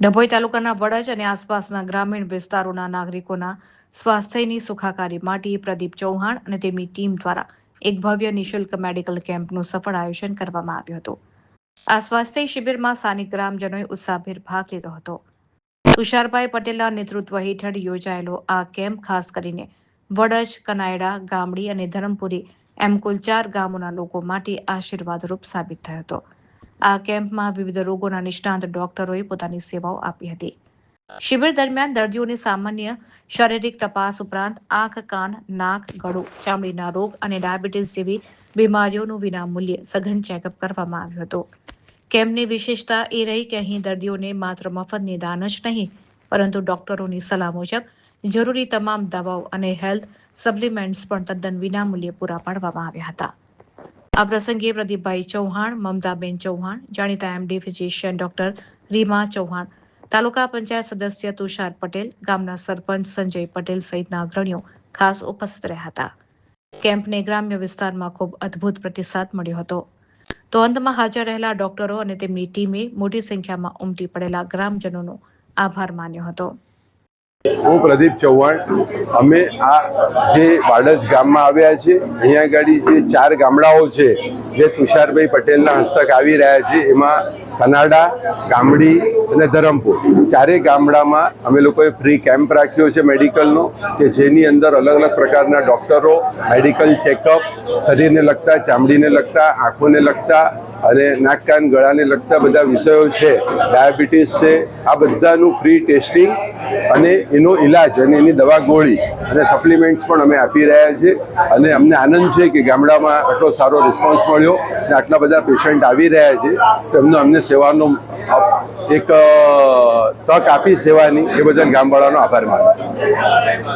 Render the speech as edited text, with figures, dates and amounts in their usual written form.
ડભોઈ તાલુકાના વડજ અને આસપાસના ગ્રામીણ વિસ્તારોના નાગરિકોના સ્વાસ્થ્યની સુખાકારી માટે પ્રદીપ ચૌહાણ અને તેમની ટીમ દ્વારા એક ભવ્ય નિઃશુલ્ક મેડિકલ કેમ્પનું સફળ આયોજન કરવામાં આવ્યું હતું. આ સ્વાસ્થ્ય શિબિરમાં સ્થાનિક ગ્રામજનોએ ઉત્સાહભેર ભાગ લીધો હતો. તુષારભાઈ પટેલના નેતૃત્વ હેઠળ યોજાયેલો આ કેમ્પ ખાસ કરીને વડજ, કનાયડા, ગામડી અને ધરમપુરી એમ કુલ 4 ગામોના લોકો માટે આશીર્વાદરૂપ સાબિત થયો હતો. આ કેમ્પમાં વિવિધ રોગોના નિષ્ણાંત ડોક્ટરોએ પોતાની સેવાઓ આપી હતી. શિબિર દરમિયાન દર્દીઓને સામાન્ય શારીરિક તપાસ ઉપરાંત આંખ, કાન, નાક, ગળું, ચામડીના રોગ અને ડાયાબિટીસ જેવી બીમારીઓનું વિનામૂલ્યે સઘન ચેકઅપ કરવામાં આવ્યું હતું. કેમ્પની વિશેષતા એ રહી કે અહીં દર્દીઓને માત્ર મફત નિદાન જ નહીં, પરંતુ ડોક્ટરોની સલાહ મુજબ જરૂરી તમામ દવાઓ અને હેલ્થ સપ્લિમેન્ટ્સ પણ તદ્દન વિનામૂલ્યે પૂરા પાડવામાં આવ્યા હતા. આ પ્રસંગે પ્રદીપભાઈ ચૌહાણ, મમતાબેન ચૌહાણ, જાણીતા MD physician doctor Reema Chauhan, taluka panchayat સદસ્ય તુષાર પટેલ, ગામના સરપંચ સંજય પટેલ સહિતના અગ્રણીઓ ખાસ ઉપસ્થિત રહ્યા હતા. કેમ્પને ગ્રામ્ય વિસ્તારમાં ખૂબ અદ્ભુત પ્રતિસાદ મળ્યો હતો. તો અંતમાં હાજર રહેલા ડોક્ટરો અને તેમની ટીમે મોટી સંખ્યામાં ઉમટી પડેલા ગ્રામજનોનો આભાર માન્યો હતો. હું પ્રદીપ ચૌહાણ. અમે આ જે વાડજ ગામમાં આવ્યા છે, અહીંયા આગળ જે 4 ગામડાઓ છે જે તુષારભાઈ પટેલના હસ્તક આવી રહ્યા છે, એમાં કનાડા, ગામડી અને ધરમપુર, 4 ગામડામાં અમે લોકોએ ફ્રી કેમ્પ રાખ્યો છે મેડિકલનો, કે જેની અંદર અલગ અલગ પ્રકારના ડૉક્ટરો મેડિકલ ચેકઅપ, શરીરને લગતા, ચામડીને લગતા, આંખોને લગતા અને નાક, કાન, ગળાને લગતા બધા વિષયો છે, ડાયાબિટીસ છે, આ બધાનું ફ્રી ટેસ્ટિંગ અને એનો ઇલાજ અને એની દવા ગોળી અને સપ્લિમેન્ટ્સ પણ અમે આપી રહ્યા છીએ. અને અમને આનંદ છે કે ગામડામાં આટલો સારો રિસ્પોન્સ મળ્યો અને આટલા બધા પેશન્ટ આવી રહ્યા છે, તો એમનો અમને સેવાનો એક તક આપી સેવાની, એ બદલ ગામવાળાનો આભાર માનું છું.